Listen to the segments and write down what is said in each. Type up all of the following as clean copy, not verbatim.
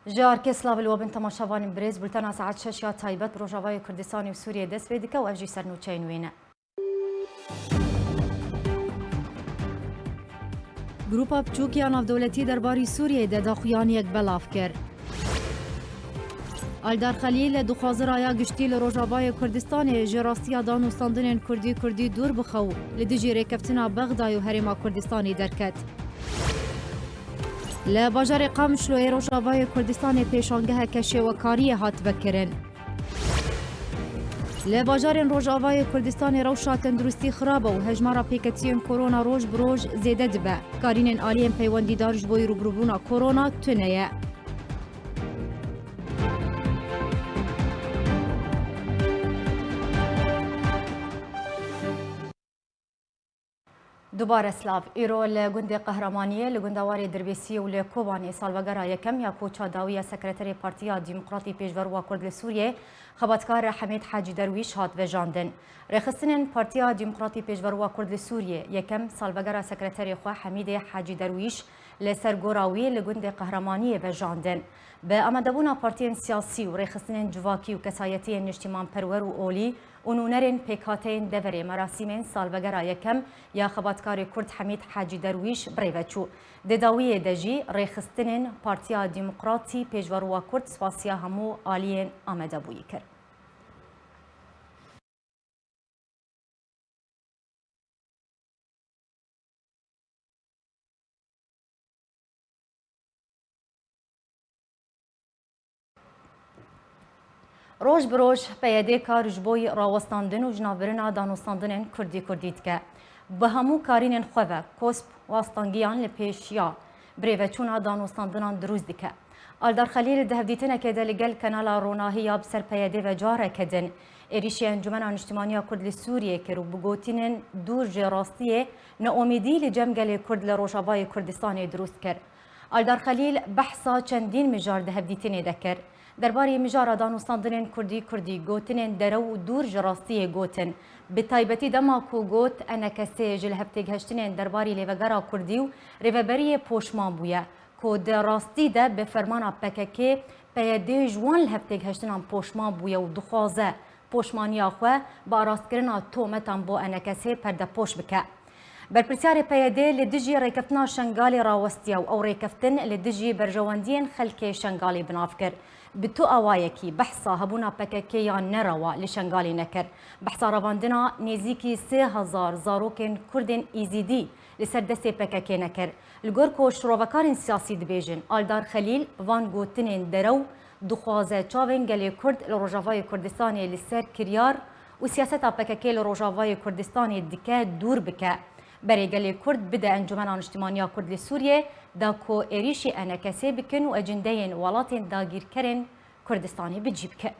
جار كسلاف الوبن تماشاوان بريز بلتنا ساعات شاشة تايبت بروجافاي كردستاني وسوريا دس بيدكا وافجي سرنو تشاينوينه. گروپا بچوکی ناودولتی درباری سوریه ده داخویان یک بلاف کرد. آلدار خلیل دخوازر آیا گشتی لروجاوای کردستان جراستیا دانوستاندن کردی دور بخو لدیجی ریکفتنا بغداد و هرما کردستانی درکت. لباجار قامش لوی روجاوای کردستان پیشانگه کشی و کاری هات بکرن. لباجار روجاوای کردستان روشا تندرستی خرابه و هجمارا پیکتیون کرونا روش بروج زیده دبه. کارین آلیم پیوندی دارج بوی روبروبونا کرونا تنیه. دوباره سلاف ایرو لگند قهرمانیه لگندواری دربیسی و لکوبانی سالوگرا یکم یا کوچا داویه سکرتری پارتیا دیمقراطی پیشور و کرد سوریه خبرگزار حمید حاجی درویش هات و جاندن رخصتن پارتیا دیمقراطی پیشور و کرد سوریه یکم سالوگرا سکرتری خو حمید حاجی درویش لسرگوراوی لگند قهرمانیه و جاندن به آمدبونا پارتیان سیاسی و رخصتن جواکی و کسایتی نشتیمان پرور و اولی اونونرین پیکاتین دوره مراسمین سالوگرا یکم یا خبرگزار کرد حمید حاجی درویش بریوچو دداوی دجی رخصتن پارتیا دیمقراطی پیشور و کرد سپاسیا همو آلین آمده بویی کرد. روز بروز پیاده کار جبوی راوستاندن و جنابرنا دانوستاندن کردی که به همو کارین خواه کسب واستانگیان لپیشیا بریوچونا دانوستاندنان دروز دیکه آلدار خلیل دهودیتنه که دلگل کانال روناهی یاب سر پیاده و جاره کدن ایریشی انجمن انجتماعی کرد سوریه که رو بگوتینن دور جراستیه ناامیدی لجمگل کرد لروجاوای کردستان درست کرد. آلدار خلیل بحثا چندین مجار دهودیتنه دکر درباره مجار دانوستاندن کردی گوتنن درو دور جراستی گوتن به تایبتی دماکو گوت انا کسی جل هفته گشتنن درباره لیوگرا کردی و ریوبری پوشمان بویا که در راستی ده به فرمان پککی پیاده جوان هفته گشتنان پوشمان بویا و دخوازه پوشمانی آخوه با راستگرنا تومتان با انا کسی پرده پوش بکه. برپرسیار پیاده لدیجی ریکفتنا شنگالی راوستیا و او ریکفتن لدیجی برجواندین خلک شنگالی بناف کرد. بتو اوایکی بحثا هبونا پککی یا نروا لشنگالی نکر. بحثا رواندنا نزیکی 3000 زاروکن کردن ایزیدی لسر دست پککی نکر. لگرکو شروفکارین سیاسی دبیجن آلدار خلیل وان گوتنین درو دخوازه چاوین گلی کرد لروجاوای کردستانی لسر کریار و سیاست پککی لروجاوای کردستانی دکه دور بکه. برای کرد بده انجمن اجتماعی کرد سوریه دا کو ایریشی انکسی بکن و اجنده ولات داگیر کرن کردستانی بجیب که.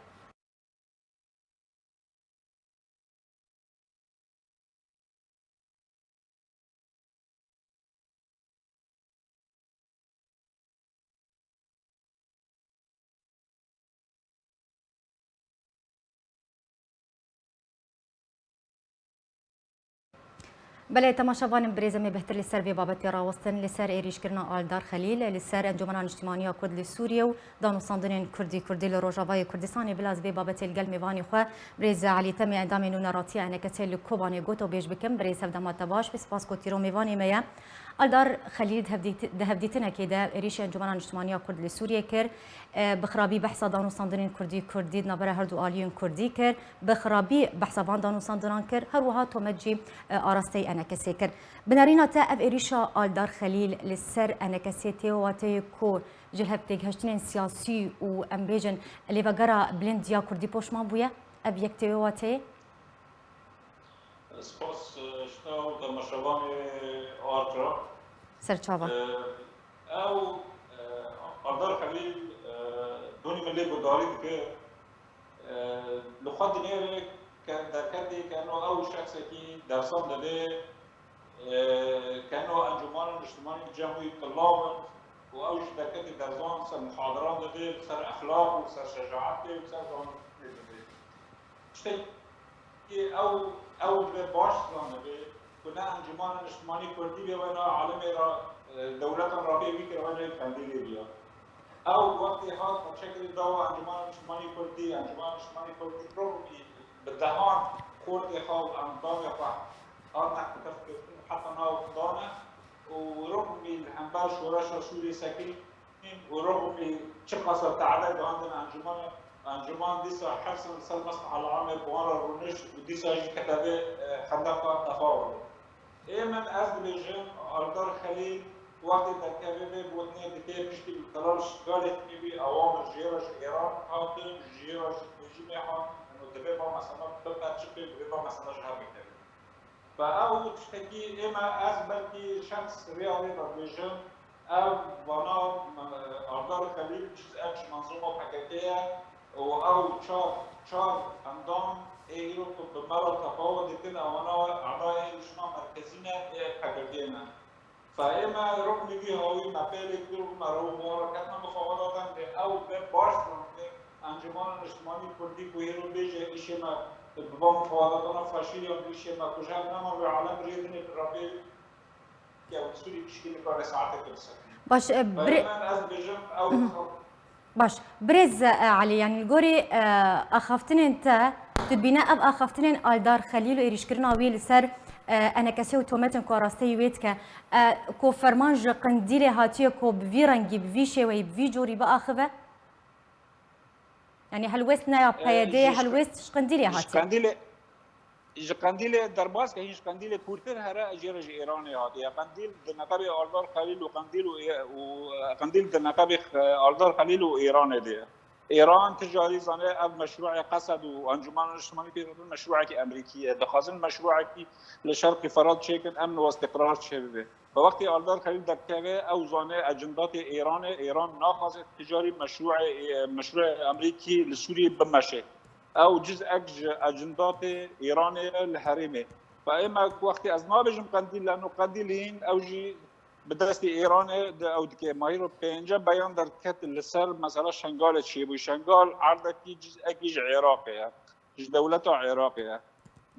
بله تماشاوان بريزمي بهتر لسر في بابت راوستن لسر ايريش كرنا آلدار خليل لسر انجمن اجتماعي كرد لسوريا و دانوستاندن كردي لروجاوای کردستان بلاز في بابت القل ميواني خو بريز علي تم اندام نونراتي انا كتل كوباني گوتو بيج بكم بريز هفدمات باش بسپاس كوتيرو ميواني ميا آلدار خليل دهفديتنا كده ايريش انجمن اجتماعي كرد لسوريا كر بخرابي بحث دانوستاندن كردي نبره هردو آليون كردي كر بخرابي بحث بان دانوستاندن كر هر وها تومجي آرستي انا كسيكر بنارينا تا اف إريشا آلدار خليل للسر انا كسيتي واتي كو جلهبتك هشتنين سياسي و امبيجن اللي بقرا بلند يا كردي بوشمان بويا اب يكتي واتي سپاس شنو تماشاواني آرترا سرچاوا او آلدار خليل دوني ملي بداري که لخواد دنيا كان دركتي كانه اول شخص كي درسان داده كانه انجمان اجتماعي جمعي طلاب واوش دركتي درسان سر محاضرات داده سر اخلاق وسر شجاعت وسر دون شتي او باش داده كنا انجمان اجتماعي كردي بيوانا عالم دولة رابعه بيكر وانا كاندي بيا او وقتی هات بشكل دوا انجمن اجتماعي كردي انجمن اجتماعي كردي رغم بالدهان كردي خو انظام يقع ارنح بتفكر حتى ناو دانا ورغم الحنبال شورش رسولي سكين ورغم شقصة تعدد عندنا انجمن ديسا حرص مثل مصنع العام بوان الرونش وديسا كتابة خندقة تفاوض ايمن اذربيجان اردار خليل وقت تركيبه بوتنية دكتور بشتي بالقرار قالت بي اوامر جيرش ايران هاتين جيرش رجيم هات انه دبيبا مثلا بقى تشبه دبيبا مثلا جهه بكتير فاو تشتكي اما اثبتي شخص رياضي اذربيجان او بنا اردار خليل جزء منظومه حقيقيه او شار اندام ايرو بمرة تفاوض كده وانا اعضاء الاجتماع مركزينا حقيقينا فاما رغم بي هوي مبالغ دور مرو موركتنا مفاوضات او باش انجمن الاجتماعي الكردي كويرو بيجي اشيما ببا مفاوضاتنا فاشيل يوم اشيما كجاب نما بعالم ريدني بالربيل كاو سوري بشكل كار ساعات كرسك باش فاما از بيجم او باش برز علي يعني الجوري اخفتن انت تبينا اب اخفتن الدار خليل ويريشكرنا ويل سر انا كسيو تومتن كوراستي ويتك كو فرمانج قنديله هاتيه كو بفيرنجي بفيشي وي بفيجوري باخذه يعني هل وسنا يا بيدي هل وست قنديله هاتيه قنديل درباس كهيش قنديل كورتر هرا جيرج ايراني هاتيه قنديل دنقبي اردار خليل وقنديل دنقبي اردار خليل وايران دي ايران تجاري زانه اب مشروع قصد وانجمن الاجتماعي بيقولون مشروع امريكيه دخازن مشروع لشرق فرات شكل امن واستقرار شبه فوقتی اردار خليل دكتوره او زانه اجندات ایران ناخذ تجاري مشروع امريكي لسوريا بمشي او جزء اجندات ایران الحريمه فاما وقتی از ما بجم قنديل لانه قنديلين او جي بدرستی ایران او که ماهر پنجه بیان در کت لسر مثلا شنگال چی بود شنگال عرض کی جزء عراقیه دولت عراقیه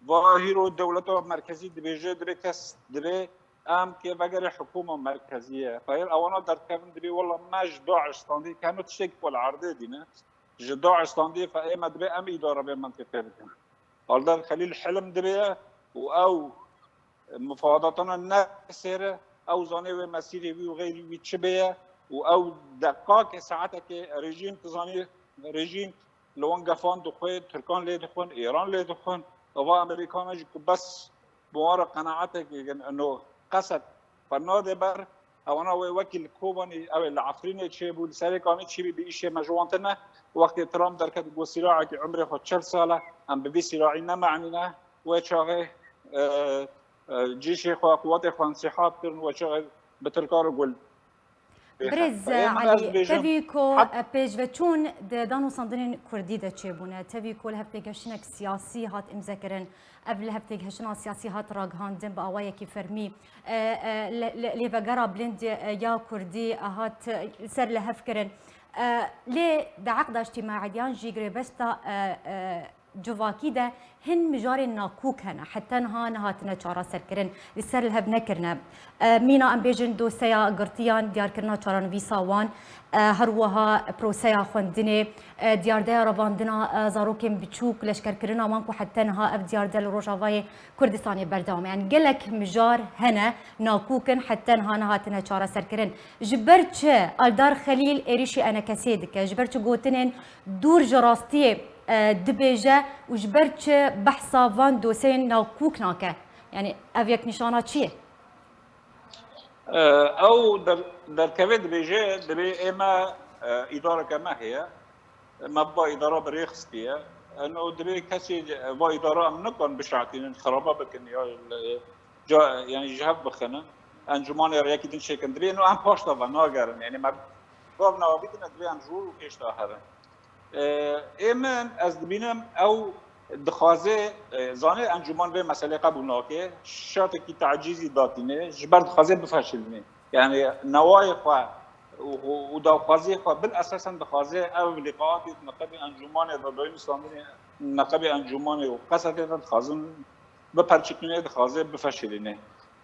و هیرو دولت مرکزی دبیجه دبی کس دبی ام که وگر حکومه مرکزیه فهیر اوانا در کردن دبی والله ماش داعش استاندی كانوا تشك والعرض دينا جداع استاندي فاما دبي ام اداره بمنطقه بكم قال خليل حلم دبي او مفاوضاتنا الناسره او زانه و مسیری و غیری و چبه او دقیق ساعتك رژیم تزانی رژیم لون گفان دخوی ترکان لی دخون ایران لی دخون و امریکا مجی بس بوار قناعتك انه قصد فناده بر اوانا وكيل كوباني او العفرين تشيبو لسالي كامي تشيبي بيشي مجوانتنا وقت ترامب در كد گو صراعك عمره خود 40 ساله ام بي صراعينا معنينا وشاغه جيشي خو قوات خو انسحاب كرن وشاغه بتركار قول برز علي تبيكو بيجفتون دانو صندنين كردي دا تشيبونه تبيكو لها بيجشنك سياسي هات امذكرن قبل لها بيجشنا سياسي هات راغهاندن باوايا كي فرمي لي فقرا بلند يا كردي هات سر لها فكرن لي دا عقد اجتماعي ديان جيغري بستا جواكي دا هن مجاري ناكوك هنا حتى نها هاتنا چارا سركرن لسر الهب نكرنا مينا ام بيجن دوسيا قرطيان ديار كرنا چاران فيسا وان هروها بروسيا خوندني ديار دا رواندنا زاروكين بچوك لشكر كرنا مانكو حتى نها اف ديار دا روجاواي كردستاني بردام يعني قلك مجار هنا ناكوكن حتى نها هاتنا چارا سركرن جبرچ الدار خليل اريشي انا كسيدك جبرچ قوتنين دور جراستي دبيجه وجبرت بحثا فان دوسين ناكوك ناكا يعني افيك نشانات شيء او در كبد دبيجه دبي اما اداره كما هي ما با اداره بريخستيه انه دبي كسي با اداره امنكن بشعتين خرابه بكن يعني جهب بخنا انجمان رياكي دين شكل دبي انه ام باشتا فناغرن يعني ما قبنا وبيتنا دبي انجور وكيشتا هرن ایمن از دبینم او دخوازه زانه انجمان به مسئله قبول ناکه شرط کی تعجیزی داتینه جبر دخوازه بفشلنه یعنی نوای خواه و دخوازه خواه بالاساسا دخوازه او لقاءات نقب انجمان دادوی اسلامی نقب انجمان و قصد دخوازن بپرچکنه دخوازه بفشلنه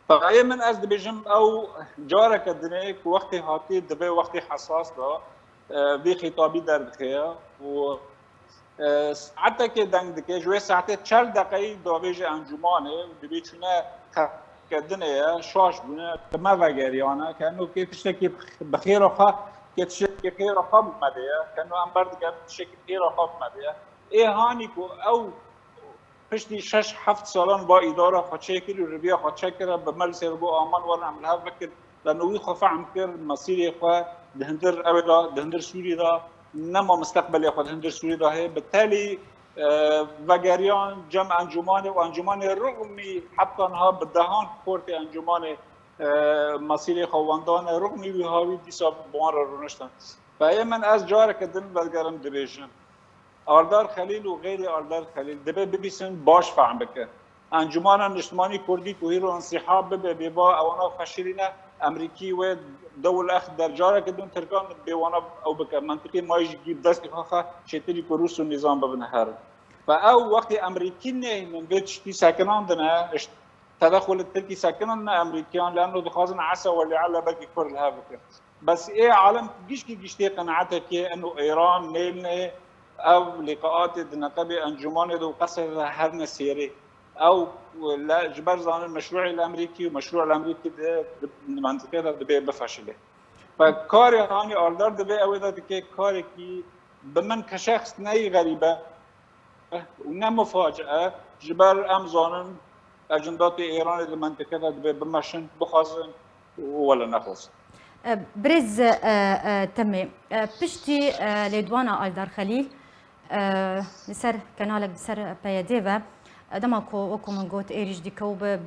فایمن از دبیجم او جاره کدنه که وقتی هاتی دبی وقتی حساس دا في خطابي در بخيا و ساعتها که دنگ دکه جوی ساعته 40 دقیقه داویج انجمانه و دبی چونه کردنه شاش بونه ما وگریانه کنو که تشکی بخیر آخه که تشکی خیر آخه بمده کنو ام برد که تشکی خیر آخه بمده ای هانی کو او پشتی 6-7 سالان با اداره خاطر کردی و ربیا خاطر کرده به مل سر بو آمان ورن عملها فکر لانه خو فهم کرد مسیر خو دهندر ابدا دهندر سوری دا نما مستقبل خود هندر سوری دا ہے بالتالي وگریان جمع انجمان و انجمان رغمی حتی انها بدهان کورت انجمان مسیر خواندان رغمی وی هاوی دیسا بوان را رونشتن و من از جاره که دن بدگرم دبیشن آردار خلیل و غیر آردار خلیل دبی ببیسن باش فهم بکن انجمان نشتمانی کردی که هیرو انصحاب ببی بیبا اوانا فشیرینه امریکی و دول اخ در جاره که دون ترکان بیوانا او بکر منطقی مایش گیب دست که خواه چطوری که روس و نظام ببنهر و او وقتی امریکی نه من بیتشتی ساکنان دنه تدخل التركي ساكنن امريكان لانه دخازن عسى ولعل بقي كل هذا بس ايه عالم جيش قناعتك انه ايران نيلنا او لقاءات النقابه انجمان دو قصد هرنا سيري او لا جبر زان المشروع الامريكي ومشروع الامريكي ده منطقه ده بفشله فكاري هاني اوردر ده اودا دكي كاري كي بمن كشخص ناي غريبه ونما مفاجاه جبر امزان اجندات ایران در منطقه را بمشن بخوازن ولا نخواست. برز تمي پشتی لیدوانا آلدار خلیل لسر کنالک بسر پیاده و دما کو من گوت ایریج دیکه و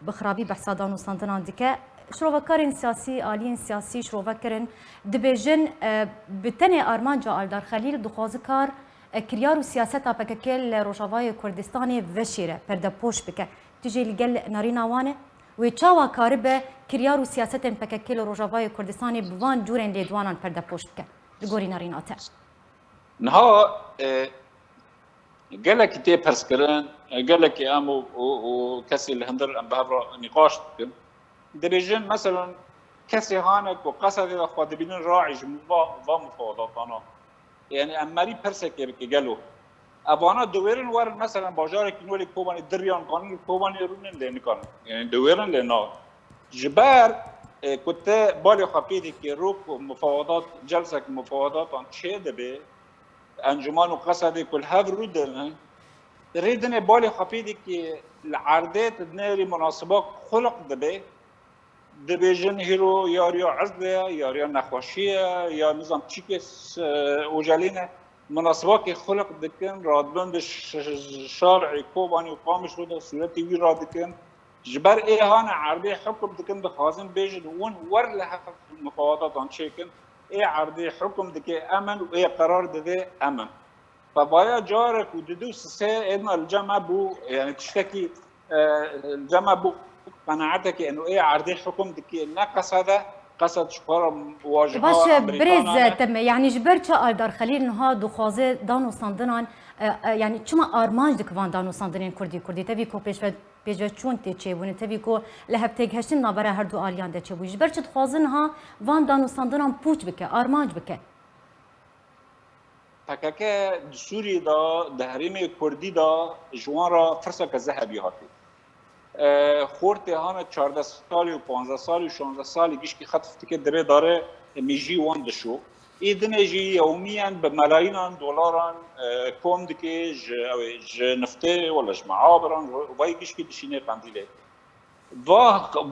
بخرابی بحثادان و سنتنان دیکه شروع کارن سیاسی آلین سیاسی شروع کردن دبیجن بتنی آرمانجا آلدار خلیل دخواز کار کریار و سیاست اپککل روشاوای کردستانی وشیره پرده پوش بکه تجي لقل نارينا وانه ويتشاوا كاربه كريار وسياسة بككل روجافاي كردستاني بوان جورين ليدوانان بردا بوشتك لغوري نارينا تا نها قالك تي برسكران قالك امو وكسي الهندر ام بهبر نقاش دريجن مثلا كسي هانك وقصد الى خادبين راعي مفاوضاتنا يعني امري برسك قالوا ابانا دویرن ور مثلا باجار کینولی کوبانی دریان قانون کوبانی رونن لین کان یعنی دویرن لینا جبر كنت بالي خبيدي كي روك مفاوضات جلسه مفاوضات عن شيء دبي انجمان وقصدي كل هذا رودن ريدنا بالي خبيدي كي العرضات دنيري مناسبات خلق دبي جن هيرو يا عزله يا نخوشيه يا نظام تشيكس وجالينا مناسبات خلق دكن رادبند شارع كوباني وقامش رود صورتي وي رادكن جبر ايهان عرضي حكم دكن بخازن بيجن ون ور لها مفاوضات عن شيكن اي عرضي حكم دكي امن واي قرار دكي امن فبايا جارك وددو سي ان الجمع بو يعني تشتكي الجمع بو قناعتك انه اي عرضي حكم دكي نقص هذا قصد شخور واجهة باش برز تم يعني جبرت آلدار خلیل نها دخوازه دانو ساندنان يعني چما آرمانج دکوان دانو ساندنین کردی تبی کو پیش چون تی چه بونه تبی کو لهب تگهشتن نابره هر دو آلیان ده چه بو جبرت دخوازن ها وان دانو ساندنان پوچ بکه آرمانج بکه فکه سوری دا دهریم کردی دا جوان را فرصه ذهبی هاتی خورت هان 14 سالی و 15 سالی و 16 سالی گیش که خطفتی که دره داره میجی وان دشو ایدنه جی یومیاً به ملایین دلاران کم دکه ج نفته ولا ج معابران وای گیش که دشینه قندیله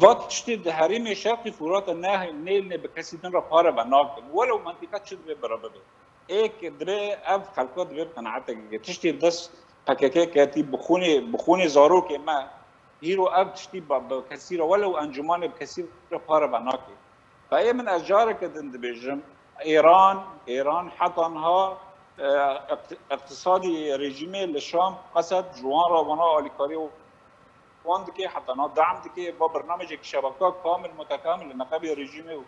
و تشتی ده حریم شرقی فرات نه نیل به کسی دن را پاره بناک ولو منطقه شد به برابر ایک دره اف خلقات به قناعت تشتی دست پککه کتی بخونی زارو که ما هيرو اب تشتي بكثير ولو انجمان بكثير بار بناكي فهي من اشجار كدند بيجم ايران حطنها اقتصادي ريجيمي للشام قصد جوان راوانا اليكاري وندكي حطنا دعم دكي برنامج شبكات كامل متكامل لنقابي ريجيمي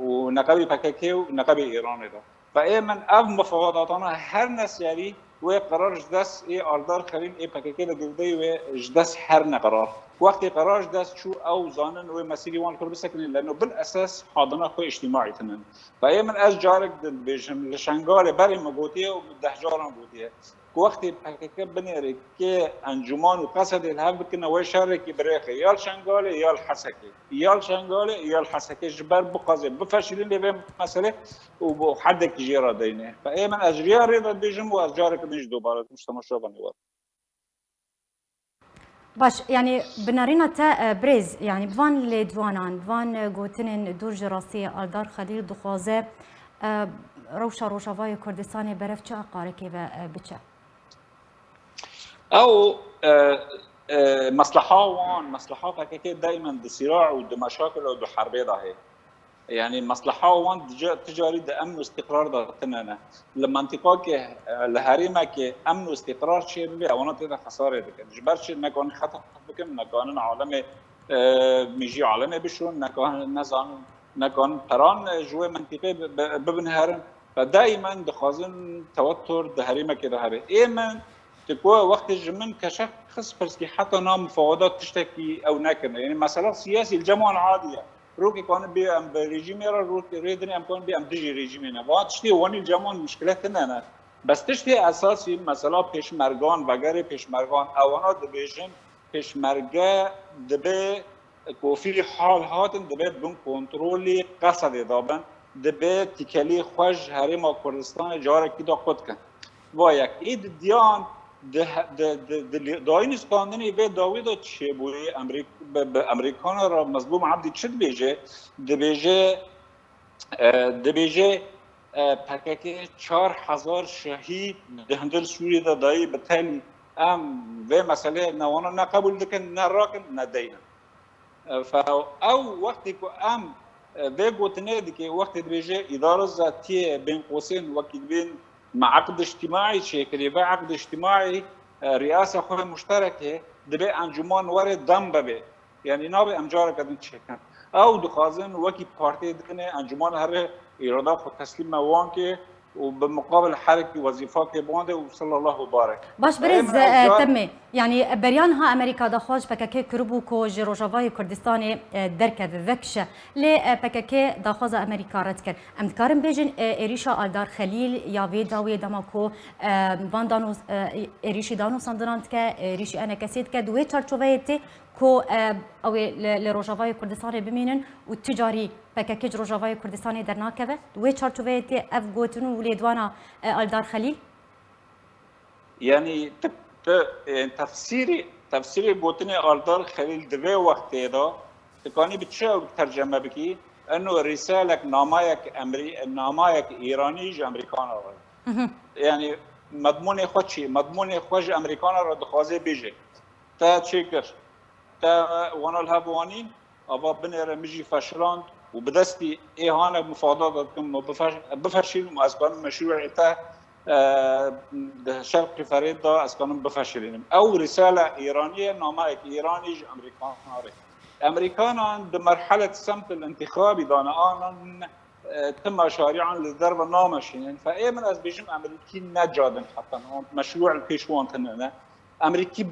ونقابي بكاكي ونقابي ايران ده فهي من اب مفاوضاتنا هر نسيري وقرار جداس آلدار خلیل پاکیکه دگردی و جداس هر نقرار وقتی قرار جداس شو او زانن و مسیری وان کرد بسکنن لانه بالاساس حاضنه خو اجتماعی تنن فای من از جارك بيجم لشنگال بري مگوتيه و دهجاران گوتيه وقتی پاکیکه بنیره که انجمان و قصد الهام بکنه و شارکی بريخه يال شنگال يال حسكه يال شنگال يال حسكه جبر بقازه بفشلين لبه مساله وحدك جيرا دينه فاي من اجريا رضا بيجم واجارك بيج دوباره مش تماشا بنوار باش يعني بنارينا تا بريز يعني بفان لدوانان بفان گوتنن دور جراسي آلدار خليل دخوازه روشا روشاوای کردستان برف چه قارکی و بچه او مصلحه وان مصلحه فكك دائما بصراع ومشاكل وحرب ضاهي يعني مصلحه وان تجاري ده امن واستقرار ده تنانا لما انتقاك لهريمه كي امن واستقرار شيء بي وانا تدا خساره ده جبر شيء نكون خطر بكم نكون عالمي ميجي عالمي بشون نكون نزان نكون بران جوه منطقه ببنهرن فدائما دخازن توتر ده هريمه كده هبه ايمن تكوا وقت الجمن كشخص برسكي حتى نام مفاوضات تشتكي او نكن يعني مثلا سياسي الجماعه العاديه روكي كان بي ام ريجيم يرا روكي ريدني ام كان بي ام ديجي ريجيمنا وقت تشتي واني الجماعه مشكلتنا انا بس تشتي اساسي مثلا پیشمرگان وغيره پیشمرگان اوانا دبيجن پیشمرگه دبه کوفی حال هاتن دبه بن کنترلی قصد دابن دبه تکلی خوش هرم کردستان جاره کی دا خود کن و یک اید دیان داین اسکاندنی به داوید چه بوی امریکان را مظلوم عبدی چد بیجه دبیجه پککی 4000 شهید دهندل سوریه دا دایی بتالی ام و مسئله نوانا نقبول دکن نراکن ندینا او وقتی که ام و گوتنه دی که وقتی دبیجه اداره ذاتیه بین قوسین وقتی بین مع عقد اجتماعي شكل يبقى عقد اجتماعي رئاسه خو مشتركه دبي انجمان ورد دم به يعني نابي امجار قدن تشكن او دخازن وكي بارتي دكنه انجمان هر اراده خو تسليم وانكه وبمقابل حركه وظيفات بونده وصلى الله وبارك باش برز تمي يعني بريانها امريكا دخواج بكاكي كربو كو جروجافاي كردستاني دركه ذكش ل بكاكي دخواز امريكا رتكر امدكارم بيجن اريشا الدار خليل يا فيداوي دماكو فاندانو اريشي دانو ساندرانتك اريشي انا كاسيتك دوي تشارچوفايتي كو او لروجافاي كردستاني بمينن والتجاري بكاكي جروجافاي كردستاني درناكبه دوي تشارچوفايتي اف غوتنو وليدوانا الدار خليل يعني تفسيري بوتني آلدار خليل دوی وقت دا تکانی بچه ترجمه بکی انه رسالك نامايك ايراني ج امريكان را يعني مضمون خودشي مضمون خوش امريكان را دخوازه بيجي تا تشكر تا وانا الهبوانين ابا بنر مجي فشلاند وبدستي اهانه مفاوضات كم بفشل واسبان مشروع تا شرق فريد دا اسكانم بفشلين او رساله ايرانيه نامايك ايراني ج امريكان هاري امريكان بمرحله الصمت الانتخابي دانا تم شارعا للضرب نامشين فايمن از بيجم امريكي نجادن حتى مشروع البيشوان تننا امريكي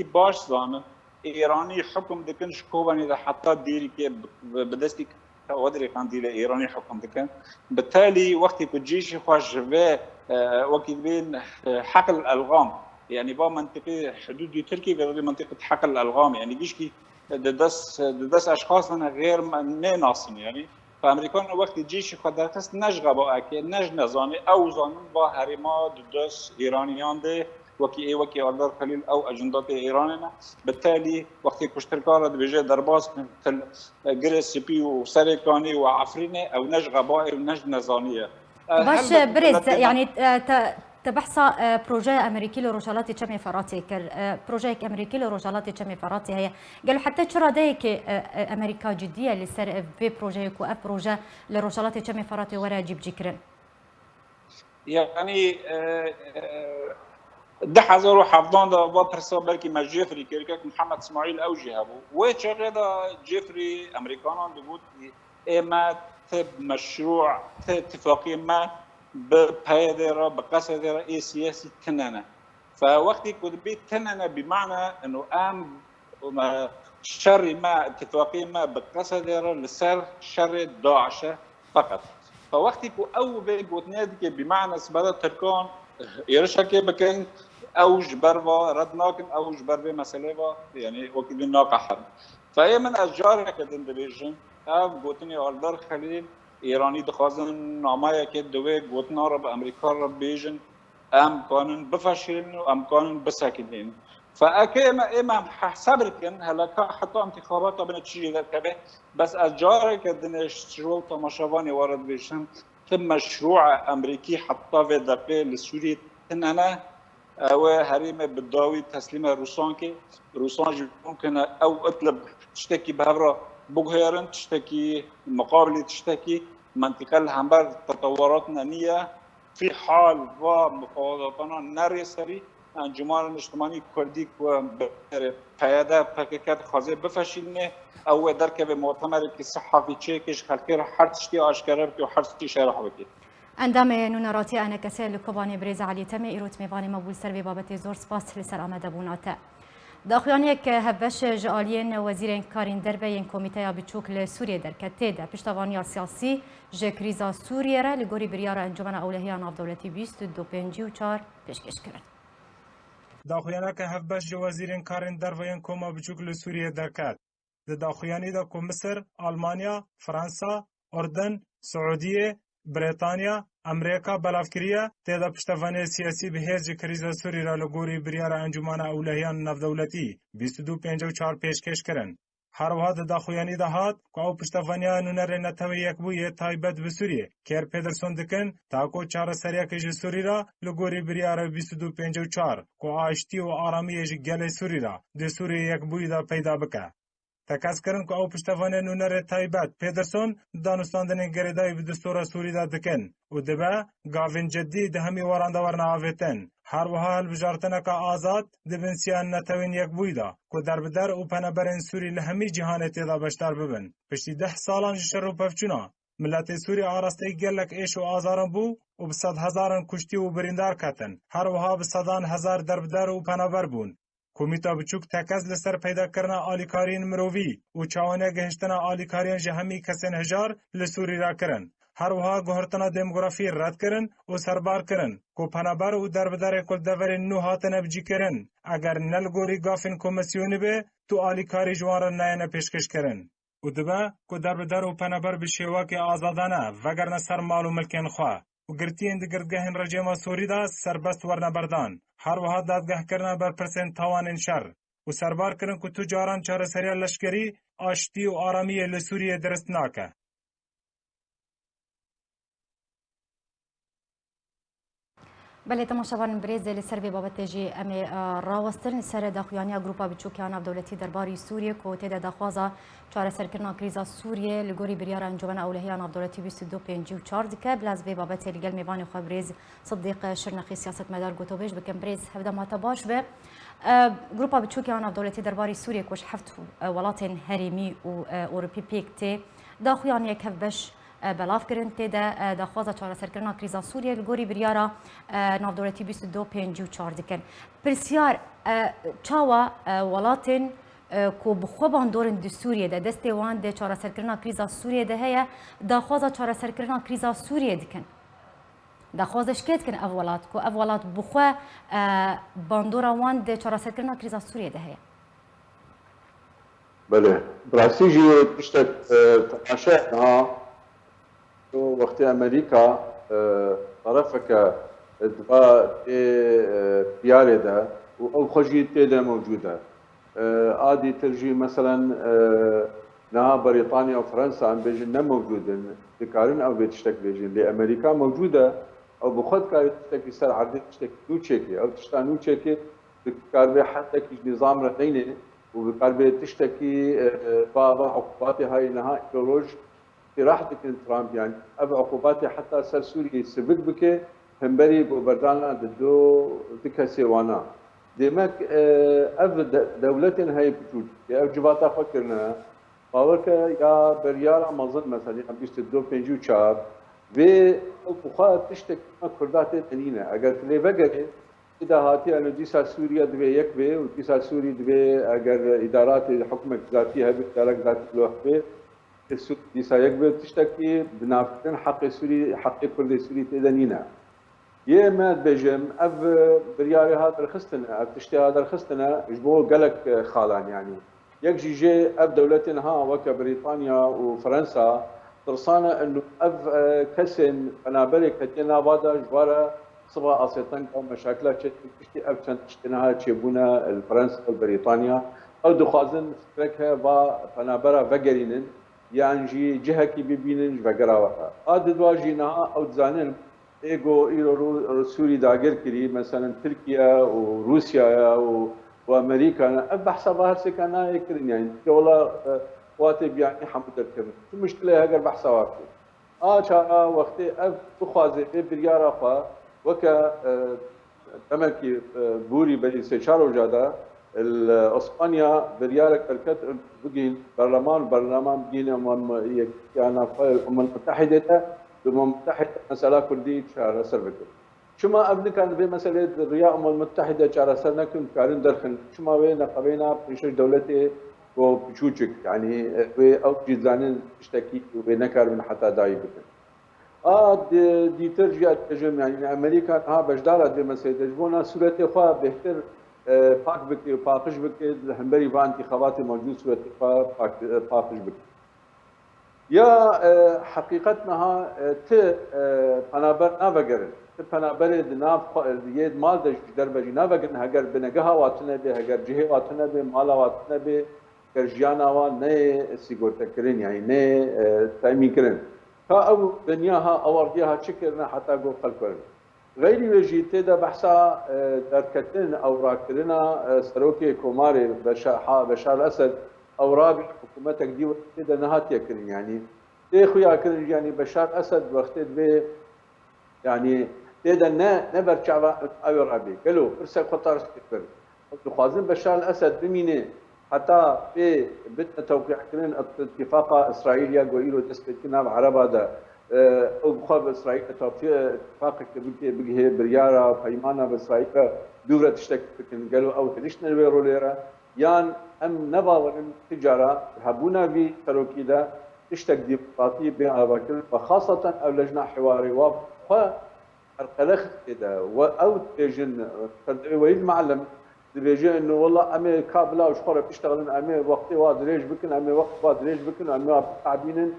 باش زانن ايراني حكم دكن شكوباني ده حتى ديري كي بدستي ودري كان دي ايراني حكم دكن بالتالي وقت بتجيش خوش في وقت بين حقل الالغام يعني با منطقه حدود تركيا غير منطقه حقل الالغام يعني جيش ددس اشخاص من غير ناصن يعني فامريكان وقت جيش خود درخست نجغه با اكي نزاني او زانن با هرما ددس ايرانيان ده وكي آلدار خليل او اجندات ايراننا بالتالي وقت كشتركار بيجي درباس مثل جريس بي وسريكاني وعفرينه او نجغه باي ونج نزانيه باش برز يعني تبحث بروجي امريكي لروجالات تشمي فراتي كر بروجي امريكي لروجالات تشمي فراتي هي قالوا حتى ترى دايك امريكا جديه لسر في بروجي كو بروجي لروجالات تشمي فراتي ورا جيب جكرن يعني ده حزرو حفظان ده بابرسا بلكي ما جيفري كيركك محمد اسماعيل او جهابو وشغله ده جيفري امريكانان دبوت اما تب مشروع اتفاقيه ما بپایده را بقصد را ای سیاسی تنانه فوقتی که بيت تنانه بمعنى انه شر ما اتفاقي ما بقصد را لسر شر داعش فقط فوقتی که او به گوتنیدی بمعنى سبدا ترکان يرشك بكن اوج بروا رد ناكن اوج بربي مسألة با يعني وكيد ناقة حرب فهي من اشجار كدن دبيجن اف گوتني آلدار خليل ایرانی دخوازن نامه که دوی گوتنا را به امریکا را بیجن ام کانن بفشلن و ام کانن بسکنین فاكي ما صبر كن هلا حتى انتخابات بين تشي ذكبه بس اجار كدن شغل تماشاواني وارد بيشن ثم مشروع امريكي حتى في دقيقه لسوريا انا وهريم بالضاوي تسليم الروسان كي روسان ممكن او اطلب تشتكي بهبره بوغيرن تشتكي مقابل تشتكي منطقه الهمبر تطوراتنا نيه في حال ومفاوضاتنا نرسري انجمن اجتماعی کردی که پیاده فکرت خازه بفشینه او درک به مؤتمر که صحافی چکش خلقی را هر چیزی آشکار بکه و هر چیزی شرح بکه اندام نونراتی انا کسی لکوبانی بریز علی تمی ایروت میوانی مبول سر به بابت زور سپاس لسر آمده بوناته داخلانی که هفش جالین وزیر کارین دربه این کمیته بچوک لسوریه در کته ده پشتوانی سیاسی جکریزا سوریه را لگوری بریار انجمن اولهیان آفدولتی 2254 پیشکش کرد. داخویانه که هفبش وزیرین کارین دروین کوما بچوک لسوریه درکت. ده داخویانی دا که مصر، آلمانیا، فرانسا، اردن، سعودیه، بریتانیا، امریکا بلافکریه تیدا پشتوانی سیاسی به هیچ کریزا سوری را لگوری بریار انجمان اولهیان نفدولتی 2254 پیشکش کرن. هر وها ده داخویانی ده هات که او پشتوانیا نونر نتوی یک بوی تایبت به سوریه کیر پیدرسون دکن تاکو چار سریا که سوری را لگوری بریار 2254 که آشتی و آرامی گل سوری را ده سوری یک بوی دا پیدا بکه. تکاس کردن که او پشتوانه نونر تایبت پیدرسون دانستاندن گردای به دستور سوری دا دکن و دبه گاوین جدی ده همی وارانده ورنا آویتن. هر وحال بجارتنه که آزاد دبنسیان نتوین یک بویدا که در بدر و پنبرین سوری لهمی جهان تیدا بشتر ببن. پشتی 10 سالان شر و پفچونا ملت سوری آراسته گلک ایش و آزارن بو و به 100,000 کشتی و بریندار کتن. هر وها به 100,000 در بدر و پنبر بون. کمیتا بچوک تکز لسر پیدا کرنا آلیکارین مروی و چاوانه گهشتنا آلیکارین جهمی کسین هجار لسوری را کرن. هر وها گهرتنا دموگرافی رد کرن و سربار کرن کو پنابر و دربدر کل دور نو هاتن بجی کرن اگر نلگوری گافین کمیسیونی به تو آلیکاری جوان را ناینا پیشکش کرن و دبا کو دربدر و پنابر بشیواک آزادانه وگرنه سر مال و ملکین خواه و گرتین دگردگهن رجیما سوری دا سربست ورنه بردان هر وها دادگاه کرنا بر پرسن توانین شر و سربار کرن که تجاران چار سریع لشکری آشتی و آرامی لسوریه درست ناکه. بله تماشاوان بریز لسر به بابت جی امی راوستن سر داخویانی گروپا بچوکیان دولتی درباری سوریه که تیدا دخوازا چاره سرکرنا کریزا سوریه لگوری بریار انجمن اولهیان دولتی 2254 دکه بلاز به بابت لگل میوان خو بریز صدیق شرنخی سیاست مدار گوتوبیش بکم بریز هفته ماتا باش به گروپا بچوکیان دولتی درباری سوریه کش هفت ولات هریمی و اروپی پیکتی داخویانی یک هفبش بلاف کرن تیدا دخوازا چاره سرکرنا کریزا سوریه لگوری بریارا ناف دولتی 2254 دکن پرسیار چاوا ولاتن کو بخوبان دورن د سوریه د دسته وان د چاره سرکرنا کریزا سوریه ده هيا دخوازا چاره سرکرنا کریزا سوریه دکن دخوازش کېد کن اولات کو اولات بخو باندورا وان د چاره سرکرنا کریزا سوریه ده هيا بله براسیجی تشتک تماشاها وقت امریکا طرفك دبا بيالي ده او خجي تيدا موجوده عادي ترجي مثلا نها بريطانيا او فرنسا عم بيجن موجودين بكارن او بتشتك بيجن لامريكا موجوده او بخد كار تشتكي سر عرض تشتكي دو تشيكي او تشتانو تشيكي بكار حتى كي نظام رهينه وبكار تشتكي بابا عقوباتي هاي نها ايديولوج في راحتك ترامب يعني اب عقوباتي حتى سر سوريا سبق بك همبري بردانا دو دكا سيوانا ديمك اف دولتين هاي بتوج يا جباتا فكرنا باورك يا بريارا مظن مثلا 2254 و بخواه تشتك ما كردات تنينة اگر تلي وگره إذا هاتي أنه ديسا سوريا دبي يكبي وديسا سوري دبي أجر إدارات حكومة ذاتية بإدارات ذاتية لوحدة ديسا يكبي تشتكي بنافتن حق سوري حق كل سوري تدنينا يه ما بجم أب برياري هذا الخستنا أب تشتي هذا الخستنا جبو قلق خالان يعني يكجي جي أب دولتنا ها وكا بريطانيا وفرنسا ترصانا أنه أب كسن قنابلي كتنا بادا جوارا صبا أسيطان أو مشاكلات تشتي أب تشتناها تشيبونا الفرنسا وبريطانيا أو دخازن فكرة با قنابرا فقرينن يعني جي جهة كي ببينن فقرا وقا هذا دواجينها أو تزانن ايجو ايرو سوري داگر كري مثلا تركيا وروسيا وامريكا بحث ظاهر سكانا يكرن يعني والله واتب يعني حمد الكرم شو مشكله هاجر بحث واقع شا وقت اف بخازي بريارا خا وكا تمكي بوري بدي سيشارو جادا اسبانيا بريارا كركت بقي برلمان بقينا يعني الامم المتحده الأمم المتحدة مسألة كردية شهر سربكم. شما قبل كان في مسألة الرياء الأمم المتحدة شهر سرنا كم كارين درخن. شما وين قبينا بيشش دولتي وبشوشك يعني أو جزانين تشتكي وبينكر من حتى داي بكن. دي ترجع تجمع يعني أمريكا ها بجدارة دي مسألة تجمعنا سورة خا بهتر باك بكي باقش بكي همبري بانتخابات موجود سورة خا باقش بكي. يا حقيقتنا ت پنابر نافگرن ت پنابر دناف يد مال دش دربجي نافگرن هگر بنگها واتنه به هگر جهه واتنه به مال واتنه به کرجانا و نه سيگورتا کرن يعني نه تامين کرن تا او دنياها اورديها چكرنا حتى گو خلق کرن غيري وجي تدا بحثا دركتن او راكرنا سروكي كوماري بشار الاسد اوراق حكومتك دي وقتها نهات يكرن يعني خويا كرن يعني بشار اسد وقت به يعني تدا نبر شعب اوراقي قالوا فرسه قطر استكبر خازن بشار الاسد بمينه حتى في بدنا توقيع كرن اتفاق اسرائيل وإيرو تسبتنا العرب هذا او خاب اسرائيل اتفاق بقي برياره فيمانا باسرائيل دوره تشتك قالوا او تريشنال ويروليرا يان ام نباورن تجاره هبونا في تروكيدا تشتك ديمقراطيه بين اباكر وخاصه او لجنه حواري و القلخ كده او تجن ويد معلم بيجي انه والله امي كابلا وشخره بتشتغل امي وقتي وادريج بكن امي وقت وادريج بكن امي تعبين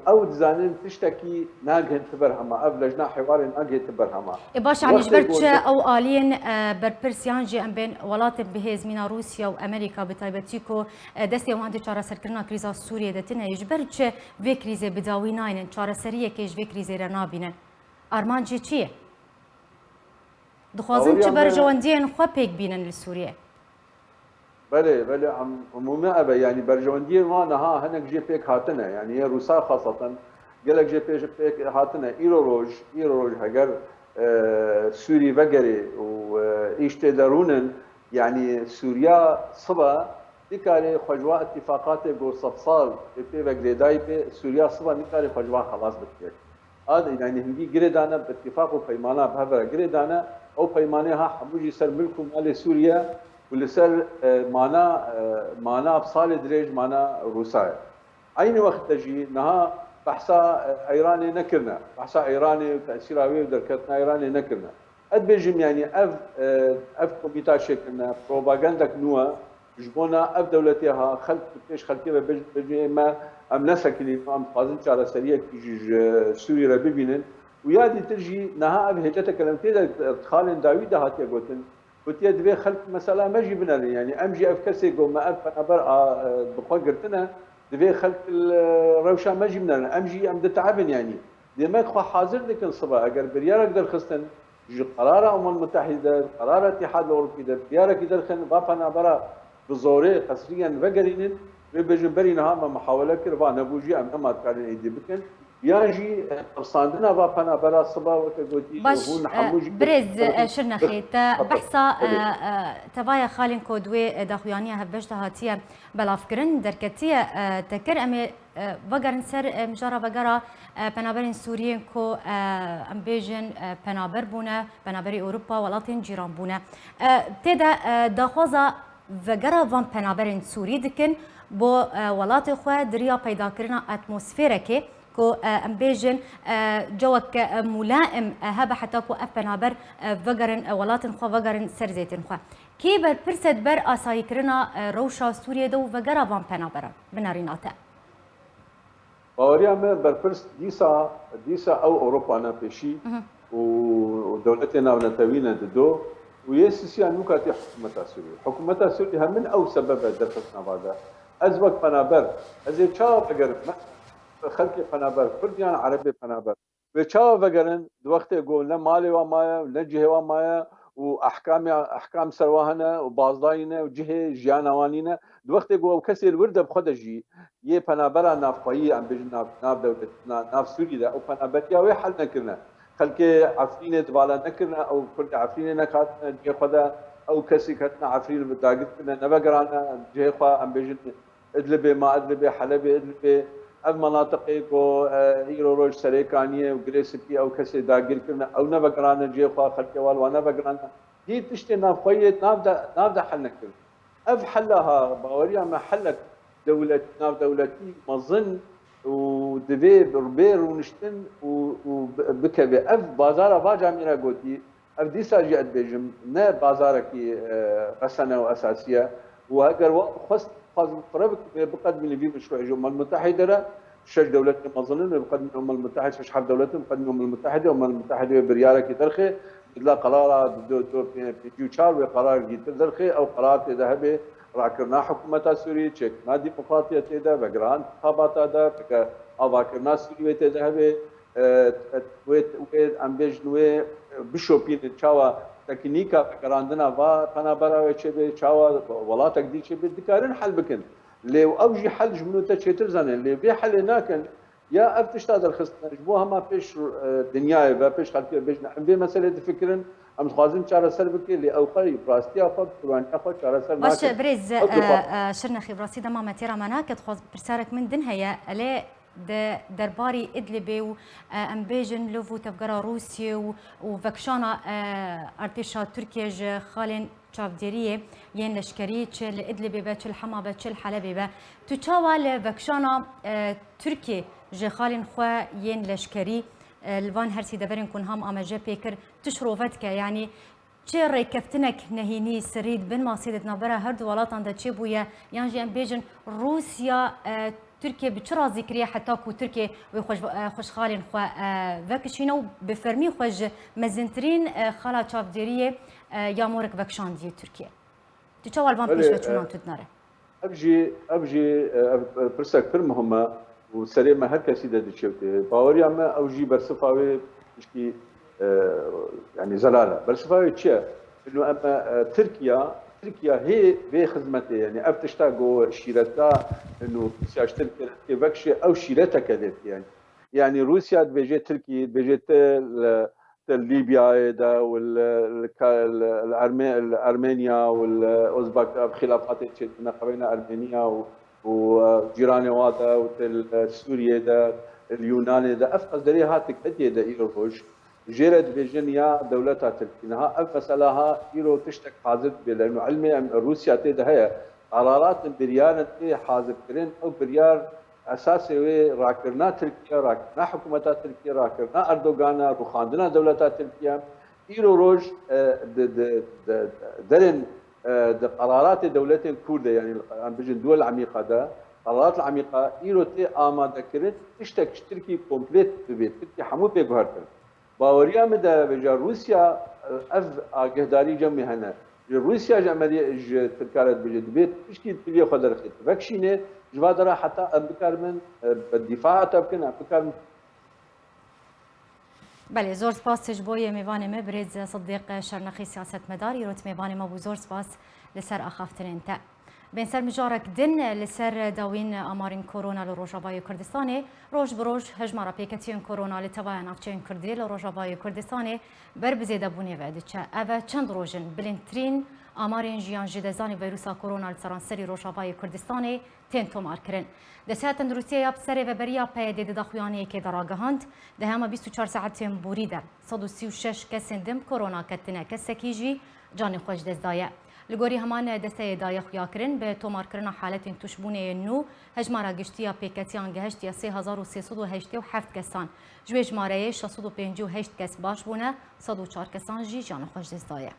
او زانين تشتكي ناجه تبرهما او لجنه حواري ناجه تبرهما باش عم يجبرت او الين بربرسيان جي ام بين ولات بهز من روسيا وامريكا بتايبتيكو دستي وانت چاره سركرنا كريزا سوريا دتنا يجبرت في كريزه بداوي ناين چاره سريه كيش في كريزه رنابين ارمان جي چيه دخوازن چبر جواندين خو بيك بينن لسوريا بله عموما ابا يعني برجواندي ما نها هنك جي بيك هاتنا يعني هي روسا خاصه قال لك جي بيك هاتنا ايرو روج هجر سوري بقري وايش تدرونن يعني سوريا صبا ديكاري خجوا اتفاقات جو صفصال في بقريداي في سوريا صبا ديكاري خجوا خلاص بتك هذا يعني هندي جريدانا باتفاق وبيمانه بهذا جريدانا او بيمانها حموجي سر ملكم على سوريا ولسر معنا بصال دريج معنا روسيا اين وقت تجي نها بحثا ايراني نكرنا بحثا ايراني وتاثيراوي ودركتنا ايراني نكرنا قد بيجم يعني اف كوميتا شكلنا بروباغندا نوا جبونا اف دولتها خلق كيش خلقيه بيجي ما ام نسك اللي ام فازن على سريه كي سوريا ببينن ويادي تجي نها اف هجته كلمتي خالد داوود هاتي قلتن قلت يا دبي خلق مسألة ما جبنا يعني أمجي أفكسي قوم ما أبر بقى قرتنا دبي خلق الروشة ما جبنا أمجي أم تعبن يعني دي خو حاضر لك الصبا أجر بريارك در خستن قرار الأمم المتحدة قرار الاتحاد الأوروبي در بريارك در خن بافنا برا بزوري قصريا وقرينن بجنبري نها محاولة كربا نبوجي أم ما كان يدي بكن ياجي ارصاندنا بابنا بلا صبا وكجودي باش هون حموجي برز شرنا خيتا بحثا تبايا خالين كودوي داخويانية هبشتا هاتية بلافكرن دركتية تكر أمي وگرن سر مجارا وگرا پنابرین سوریه کو امبیجن پنابر بونه پنابری اروپا ولاتین جیران بونه تدا داخوازا وگرا وان پنابرین سوری دکن بو ولات خو دریا پیدا کرنا اتمسفیره که کو امبیجن جوك ملائم هبه حتى كو افنابر وگرن ولاتن خو وگرن سرزيتن خو كي بر پرسد بر اساي کرنا روشا سوريا دو وگرا وان پنابر بناريناته باوريا ما برفرس ديسا او اوروبا انا بشي ودولتنا ونتوينا دو ويسسي انو كاتي حكومتها سوريا من او سبب درفسنا بعد ازبك فنابر ازي تشاو بقرب خلقي فنابر كرديان عربي فنابر بتشاو بقرن وقت يقول لا مالي ومايا ولا جهه ومايا واحكام سرواهنا وبازداينا وجهه جيانوانينا وقت يقول كسر الورده بخدجي يه فنابر نافقي ام بجنا ناف دولتنا ناف سوريا او فنابر يا حل نكرنا خلقي عفرين تبالا نكرنا او كل عفرين نكاتنا جهه خدا او كسي كتنا عفرين بداقتنا نبقرانا جهه خا ام بجن ادلبي ما ادلبي حلبي ادلبي اف مناطقي کو هيرو روج سريكانيه وجريسكي او كسي داقير كرنا او نبقرانا جهه خا خلقي وانا بقرانا دي تشتي نافقيه نافدا حل نكرنا اف حلها باوريا ما حلك دولتي مظن ودبي بربير ونشتن وبكبي اف بازار باجا ميرا قوتي اف ديسا جاءت بيجم نا بازاركي غسنه واساسيه وهاجر خص فربك بقدم اللي في مشروع الامم المتحده شش دولتنا مظنن بقدم الامم المتحده شش حرف دولتنا بقدم الامم المتحده بريالك ترخي لا قرار دو بيجوشار وقرار ترخي او قرارات ذهبي راكرنا حكومة سوريا تشيك ما ديمقراطية تيدا بقران انتخابات هذا بك أواكرنا سوريا تذهب ويت أمبيج نوي بشوبين تشاوا تكنيكا بقراندنا با فنابرا وشبه تشاوا ولا تقدي شبه دكارن حل بكن لو أوجي حل جمنو تشيتر زانن اللي في حل هناك يا أفتش هذا الخصنا جبوها ما فيش دنيا با فيش خلفية بيجنا أمبي مسألة فكرن ام خوازم چاره سر بکی لی اوخری براستی افاد قرآن افاد چاره سر باش برز شرنا خبراسي دما ماتيرا مناك تخوز برسارك من دن هيا على درباري ادلبي و امبيجن لوفو تفقرا روسيا وفكشانا ارتشا تركيا خالين چافديريه ين لشكري تشل ادلبي با تشل حما با تشل حلبي با تشاوا لفكشانا تركيا ج خالين خو ين لشكري الوان هرسي دبرن كون هم امجه بيكر تشروفتك يعني چه ريكفتنك نهيني سريد بن ما سيدت نبره هرد ولاتان دا چه بويا يعني جي بيجن روسيا تركيا بچرا ذكريا حتى كو تركيا وخوش خالين خو وكشينو بفرمي خوش مزنترين خالا چافديريه يا مورك وكشان دي تركيا تشاو الوان بيش وچونان تدناره ابجي برسك فرمهما وسري ما هر كسي ده دشوته باوري اما اوجي برصفاوي مشكي يعني زلاله برصفاوي تشا انه اما تركيا هي بخدمته يعني افتشتاغو شيرتا انه سياشتل كيفكش او شيرتا كذلك يعني روسيا بيجي تركيا بيجي ليبيا ده والارمينيا والاوزبك بخلافات ما بين ارمينيا وجيراني وادا وتل سوريا دا اليوناني دا افقس دري هاتك ادي دا ايرو روج جيرد بيجنيا دولتها تركينها افسلها ايرو تشتك حاضر لانه علمي روسيا تيدا هي قرارات بريار تي حاضر كرين او بريار اساسي وي راكرنا تركيا راكرنا حكومتها تركيا راكرنا اردوغانا روخاندنا دولتها تركيا ايرو روج درن قرارات دولتين الكردة يعني عم بيجي الدول العميقة ده قرارات العميقة إيروتي آمادة كرت تشتك تركي كومبليت ببيت تركي حمو بيجهرتن باوريا مدى بجا روسيا أف جهداري جمي هنا روسيا جمالية تركارت بجي بيت تشكي تبيه خدر خيط فاكشيني جوادرا حتى أبكار من بالدفاع تبكن أبكار من بله زور سپاس تجبوی میوان مبرز صدیق شرنخی سیاست مداری روت میوان ما بو زور سپاس لسر اخافتن انت بين سر مجارك دن لسر داوين امارين كورونا لروجافاي كردستاني روج بروج هجمارا بيكتين كورونا لتبايا نافچين كردي لروجافاي كردستاني بربزيدا بوني بعدچا اوا چند روجن بلنترين امارين جيان جدزاني فيروسا كورونا لسرانسري روجافاي كردستاني تين تومار كرن دسات تندروستيا بسري وبريا بيدي دخوياني كي دراغهاند دهما 24 ساعت بوريدا 136 كسن دم كورونا كتنا كسكيجي جاني خوش دزدايا لگوری همان دسته دای خویاکرین به تومار کرنا حالت تشبونه نو هجمارا گشتیا پیکتیان گهشتیا 3387 کسان جوی جماره 658 کس باش بونه 104 کسان جی جان خوش دزدایه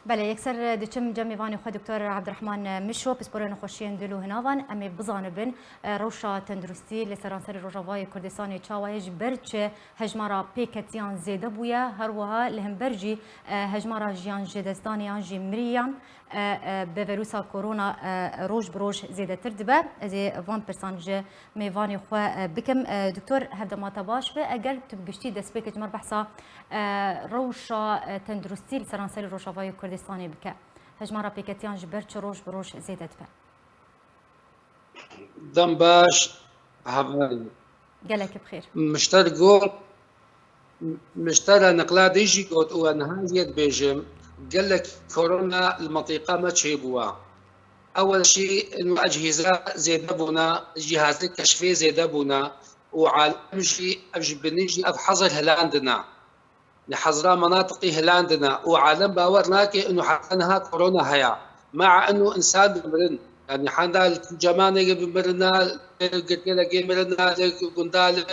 بله یکسر دچم جمیوانی خود دکتر عبدالرحمن مشو پسپورن خوشین دلو هنوان امی بزانبن روشا تندرستی لسرانسر روجاوای کردستان چاوایج برچ هجمارا پیکتیان زیده بویا هر وها لهم برجی هجمارا جیان جدستانیان جی مریان به ویروسا کرونا روج بروج زیده تر دبه از 1% میوانی خو بکم دکتر هفته ما تباش به اگر تبگشتی دست به کجمر بحثا روشا تندرستی لسرانسر روجاوای کردستانی بکه هجمارا پیکتیان جبر چه روج بروج زیده دبه دم باش هفالي قالك بخير مشتر قول مشترى نقلات يجي قلت ونهاية بيجم قال لك كورونا المنطقة ما تشيبوها أول شيء إنه أجهزة زيادة بنا جهاز الكشفية زيادة بنا وعالم جي بنيجي أبحظر هلاندنا لحظرا مناطقي هلاندنا وعالم باورناك إنه حقنها كورونا هيا مع إنه إنسان بمرن يعني حنا الجمانة بمرنا قلت لك مرنا قندال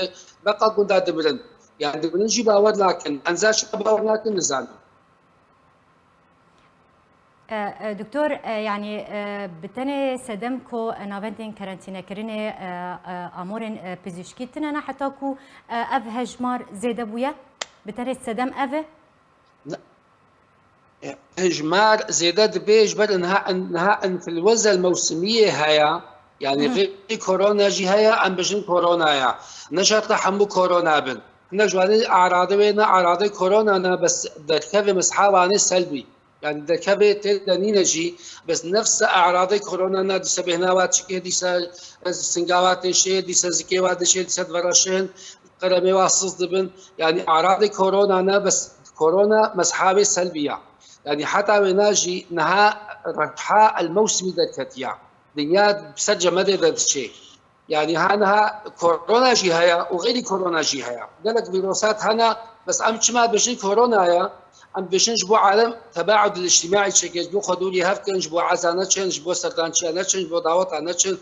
بقى قندال دمرن يعني بنجي باور لكن انزاش باور لكن نزال دكتور يعني بتني سدمكو نافنتين كارانتينا كريني امورن بزيشكيتنا حتى كو اف هجمار زيد ابويا بتني سدم اف هجمار زيادة بيج بل انها في الوزة الموسمية هيا يعني غير كورونا جي هيا ام بجن كورونا يا نشاط حمو كورونا بن نجواني اعراضي وين اعراضي كورونا انا بس دركبه مسحاباني سلبي يعني دركبه تدني نجي بس نفس اعراضي كورونا انا دي سبهناوات شكي دي سنغاوات شي دي زكيوات شي دي وراشين قرمي واصص دبن يعني اعراضي كورونا انا بس كورونا مسحابي سلبيه يعني حتى وناجي نها ربحاء الموسمي دركتيا دنيا بسجل مدى ذا الشيء يعني هانها كورونا جي هيا وغير كورونا جي هيا قالك فيروسات هنا بس ام ما بشين كورونا هيا ام بشين جبو عالم تباعد الاجتماعي شكل جبو خدوا لي هفكن جبو عزانتشن جبو سرطانشنتشن جبو دعوتانتشن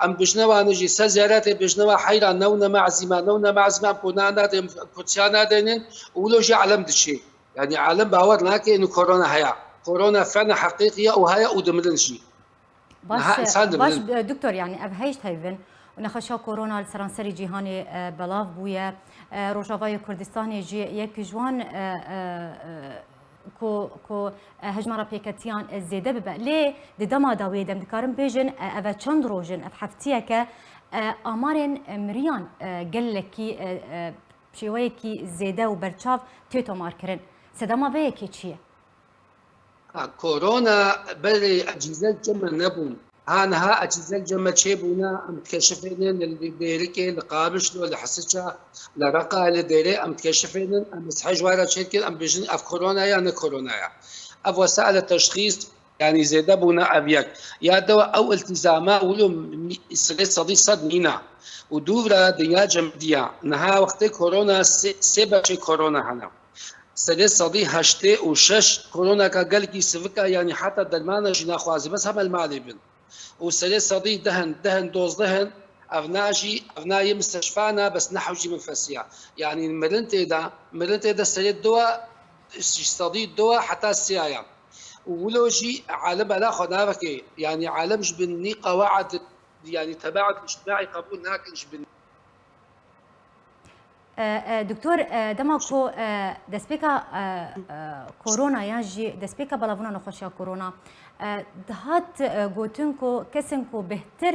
ام بشنوا نجي سزيارات بشنوا حيرا نونا معزما بونانا دم كوتشانا دينن ولو جي عالم دشي يعني عالم باور لك انه كورونا هيا كورونا فعلا حقيقيه وهيا ودمرنشي باش دكتور يعني ابهيشت هيفن ونخشى كورونا لسرانسري جيهاني بلاف بويا روجافاي كردستاني جي يك جوان کو هجمارا پیکتیان زیده ببه لی دما داوی دم دکارم بیجن اوا چند روزن اف هفتیه که آمارن مریان گلکی شوی کی زیده و برچاف تیتو مار کرن سدما به کی چیه كورونا بري اجهزه جمع نبون هانها اجهزه جمع تشيبونا ام تكشفين اللي ديريكي لقابش لو لحسيتها لرقا اللي ديري ام تكشفين ام مسحج ورا شركه ام بيجن اف كورونا يا كورونا يا اف وسائل التشخيص يعني زيدا بونا ابيك يا دواء او التزامات ولو صديق صدمينا ودورا دنيا جمديه نها وقت كورونا سبب كورونا هنا سری صدی هشته و شش کرونا کا گل کی سوکا یعنی حتی درمان جنا خوازی بس هم المعلی بن و سری صدی دهن دوز دهن افناجي مستشفانا بس نحوجي من فسيا يعني مرنت دا سری الدواء صدي الدواء حتى السيايا ولو جي عالم لا خنافك يعني عالم جبني قواعد يعني تباعد اجتماعي قبول ناكل جبن دکتۆر دەماکۆ دەستپێکە کۆرۆنا یانژی دەستپێکە بەڵاونا نەخۆشیە کۆرۆنا دەهات گوتن کۆ کەسن کۆ بهتر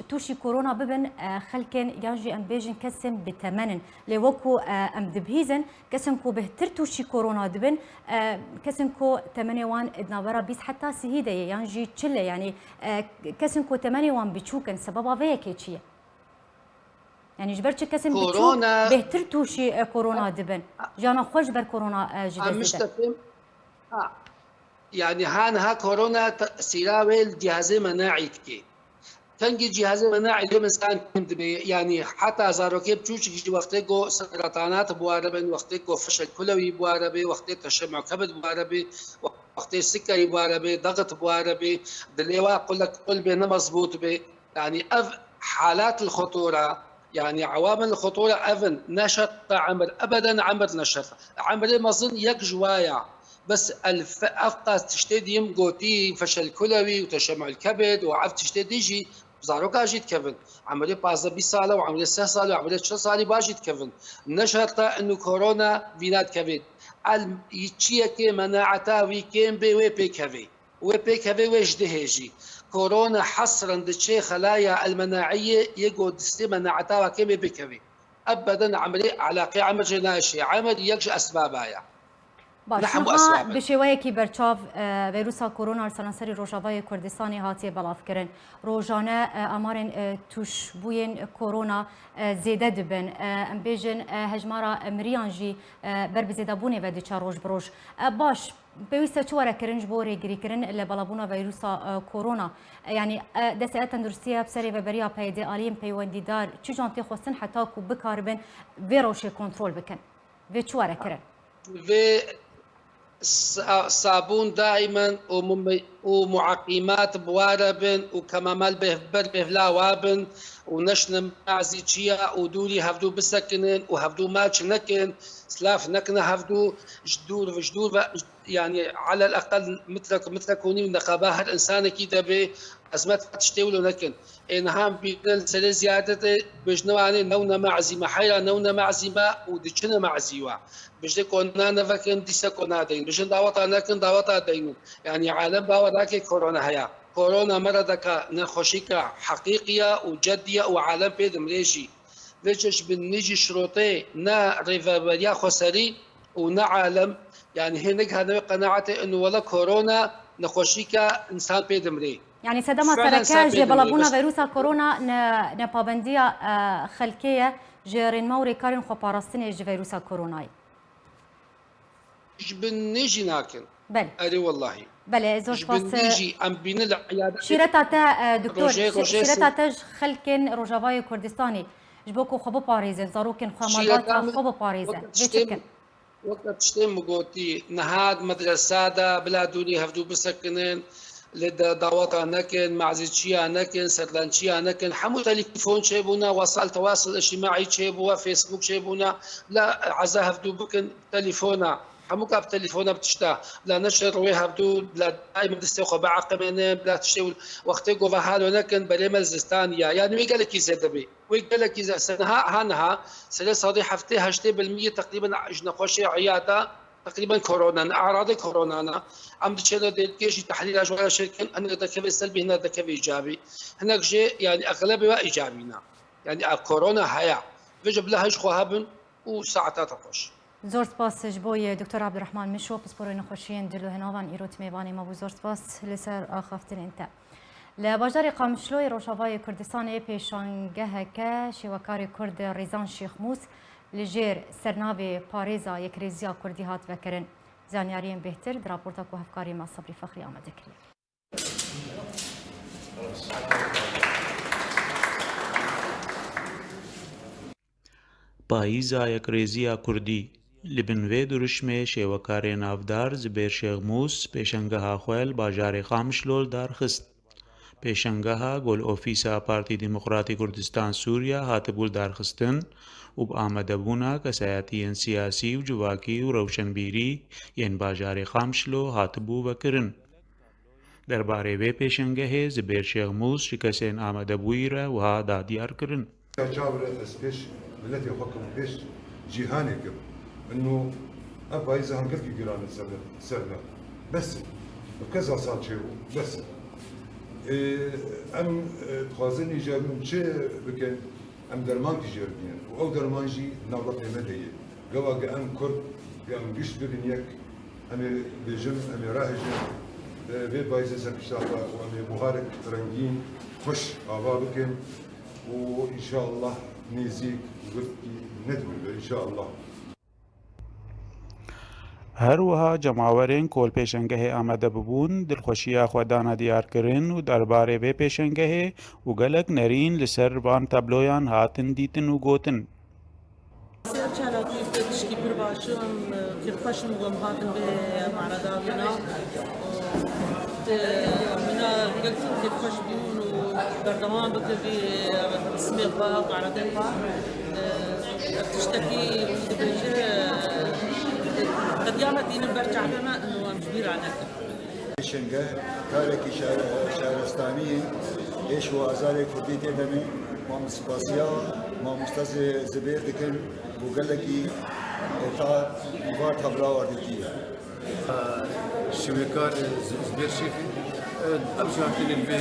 تووشی کۆرۆنا ببن خەلکن یانژی ئەم بێژن کەسن بتەمەنن لێ وەکو ئەم دبهیزن کەسن کۆ بهتر تووشی کۆرۆنا دبن کەسن کۆ تەمەنێوان ناوەرە بیست حتا سیهی دەیە یانژی چلە ینی کەسن کۆ تەمەنێوان بچووکن سەبەبا vەیەکێ چییە؟ يعني جبرت كسم كورونا بهتر توشي كورونا دبن جانا خوش بر كورونا جديد يعني هانها كورونا تأثيراوي الجهاز المناعي كي تنجي جهاز المناعي اليوم انسان يعني حتى زاروكي بتشوش وقتكو سرطانات بواربن وقتكو فشل كلوي بواربي وقتك تشمع كبد بواربي وقتك سكري بواربي ضغط بواربي دليوا قل لك قلبي مضبوط بي يعني حالات الخطوره يعني عوامل الخطورة أفن نشط عمر أبدا عمر نشط عمر ما ظن يك جوايا بس أفقى تشتد يمقوتي فشل كلوي وتشمع الكبد وعرف تشتد يجي بزاروكا جيت كفن عمري بازا 20 سالة وعمري 6 سالة وعمري 10 سالة باجيت كفن نشط إنه كورونا فينات كفن يتشيكي مناعتا ويكين بي وي كفي وجدهجي كورونا حصرا دشي خلايا المناعيه يقعد دستي مناعتها كم بكبي ابدا عملي علاقه عمل جناشي عمل يكش اسبابها باشها بشوایەکی بەرچاو ڤایرۆسا کۆرۆنا سەرانسەری ڕۆژاوای کوردستانی هاتیە بەڵاوکردن ڕۆژانە ئامارên توشبوویên کۆرۆنا زێدە دبن ئەم بێژن هەژمارە مریان jî ber bi zêdebûnê ve diçe roj bi roj baş pêwîst e çi were kirin ji bo rêgirîkirin li belavbûna vîrusa kۆrona yanî destê tenduristiya serê veberiya peyedê aliyên peywendîdar çi jan tê xwestin heta ku bikaribin vê rewşê kontrol bikin vê çi were kirin صابون دائما ومعقمات بواربن وكمامال بهلا وابن ونشن معزي تشيا ودولي هفدو بسكنن وهفدو ماتش نكن سلاف نكن هفدو جدور يعني على الاقل مثل كوني نقابه الانسان كده به ازمات تشتولو نكن انهم بين سل زياده بجنواني نونا معزي محيرا نونا معزي ما ودشنا معزيوا بجد كنا نفكن ديسا كنا دين بجد دعوات نكن دعوات دين يعني عالم باوراك كورونا هيا كورونا مرضك نخوشيك حقيقيه وجديه وعالم بيدم ليشي ليش بنيجي شروطي نا ريفابريا خسري ونا عالم يعني هناك هذا قناعتي انه ولا كورونا نخوشيك انسان بيدم لي يعني سدما سركا جي بلابونا فيروسا كورونا نپابنديا خلقيه جيرين موري كارين خو باراستني جي فيروسا كوروناي بنيجي ناكن بله اري والله بله زوج باس بنيجي ام بين العياده شيرتا دكتور شيرتا خلقين روجاواي كردستاني جبوكو خو باريزن زاروكن خمالات خو باريزن فيتكن وقت تشتم قوتي نهاد مدرسة دا بلا دوني هفدو بسكنين لدا دعوات نكن معزيتشيا نكن سرلانشيا نكن حمو تليفون شيبونا وسائل تواصل اجتماعي شيبونا فيسبوك شيبونا لا عزا هفدو بكن تليفونا حمو كاب تليفونا بتشتا لا نشر وي هفدو بلا دائما دستيخو بعقمين بلا تشتي وقتي فهالو نكن بلي ملزستانيا يعني وي قالك يزدبي وي قالك اذا سنها هانها سنه صادي حفتي هشتي بالمية تقريبا اجنا خوشي عياده تقريبا كورونا اعراض كورونا عم تشيل ديكيش تحليل اجواء شركه انا ذكر سلبي هنا ذكر ايجابي هناك شيء يعني اغلبها ايجابينا يعني كورونا هيا بجيب لها ايش خوهبن وساعتها تخش زور سپاس جبوی دکتر عبدالرحمن مشو پسپوری نخوشین دلو هنوان ایروت میوانی ما بو زور سپاس لسر آخافتن انت لباجار قامشلوی روشاوای کردستان پیشانگه که شوکار کرد ریزان شیخ موس لجیر سرناوی پاریزا یک ریزیا کردی هات وکرن زانیارین بهتر در راپورتا کو هفکاری ما صبری فخری آمده کری پاییزا یەکڕێزیە کوردی li binvê duruşmê şêwekarê navdar Zibêr Şêxmûs pêşengeha xwe li bajarê Qamişlol darxist. Pêşengeha Golofîsa Partî Demokratîk Kurdistan Sûriya hatibû darxistin û bi amedebûna kesayetiyên siyasî û civakî û rewşenbîrî yên bajarê Qamişlo hatibû vekirin. Derbarê vê pêşengehê Zibêr Şêxmûs ji kesên amedebûyî re wiha dadiyar kirin. جابر اسبيش ملتي حكم بيش جهانك انه ابا اذا هنقلك جيران سرنا بس بكذا صار شيء بس ام تخازن ايجاب من شيء بكن ام درمان تجربين او درمان جي نبض مدهيه قوا ام كرد ام قش ببنيك ام بجم ام راهجن في بايزه سكشتاقه وام بهارك رنجين خوش ابا بكن وان شاء الله نيزيك وقفتي ندوي ان شاء الله. هەروەها جەماوەرێن کۆل پێشەنگەهێ ئامادە ببوون دڵخۆشیە خۆدانە دیارکردن و دەربارەی بێ پێشەنگەهێ و گەلک نەرین لەسەر بان تەبلۆیان هاتن دیتن و گوتن. بردمان بكري اسمي باق على دفع تشتكي قد يامت دين برجع بما انه كبير على شنگه کارکی شهرستانی ایش و ازار کردی تدمی ما مسپاسیا ما مستز زبیر دکن بوگلکی تا وارد خبرا وردی شبكار زبير شيخي امشي هاكين في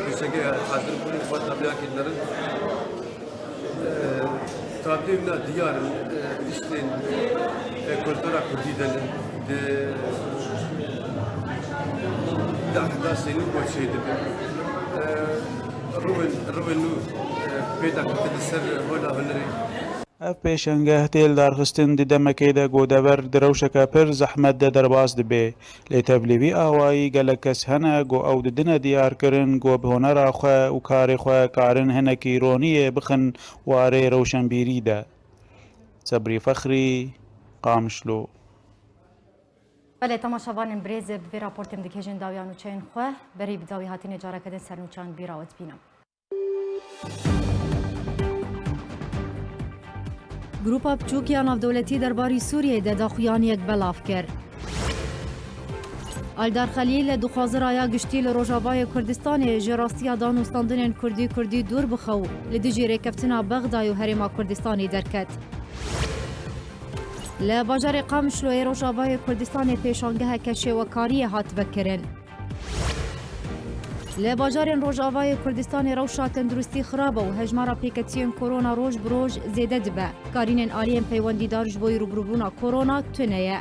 بشكل حاضر كل وقت قبلها كنرن تابعنا ديار دشتين كولتورا كرديدا ده 11 سنين وشيء ده روبن نو بيتا كنت السر هنا هنري ئەف پێشەنگە تێل دارخستن ددەمەکەیدا گۆدەبەر درەوشەکە پر زەحمەت دە دەرباز دەبێ لێ تەبلیوی ئاوایی گەلە کەس هەنە گۆ ئەو ددنە دیارکردن گۆ بهۆنەرا خوێ و کارێ خوێ کارن هەنەکی ڕۆنیە بخن وارێ ڕەوشەنبیریدا. سەبری فەخری قامشلۆ. بله تماشاوان برێز بێ راپۆرتم دکێژن داویان و چێن خوێ بەری بداوی هاتینێ جارەکەدن سەرنوچان بیراوت بینم. گروپا بچووکیان ناودەوڵەتی دەرباری سووریەیدا داخوایانیەک بەلاف کرد. ئالدار خەلیل لە دوخوازرایە گشتی لە ڕۆژاوای کوردستانی ژێ ڕاستیە دانوستاندنên کوردی دوور بخە و لە دژی ڕێکەفتنا بەغدای و هەرێما کوردستانی دەرکەت. لە باژارێ قامشلۆیە ڕۆژاوای کوردستانی پێشانگەهەکە شێوەکاریە هاتبەکردن. لە باژارên ڕۆژاوای کوردستانی ڕەوشا تەندروستی خراپە و هەژمارە پێکەچیên کۆرۆنا ڕۆژ بڕۆژ زێدە دەبە. کارینên ئالیên پەیوەندیدار ji بۆی ڕوبڕبوونا کۆرۆنا تونەیە.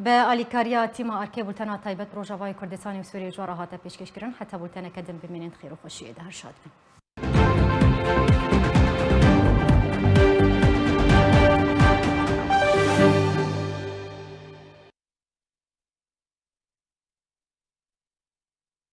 بە ئالیکاریە تیمە ئارکێ بولتەنا تایبەت ڕۆژاوای کوردستانی و سووریە جوارە هاتە پێشکەشکردن حتا بولتەنەکە دەم بمێنن خێر و خۆشیێدا هەر شاد بن.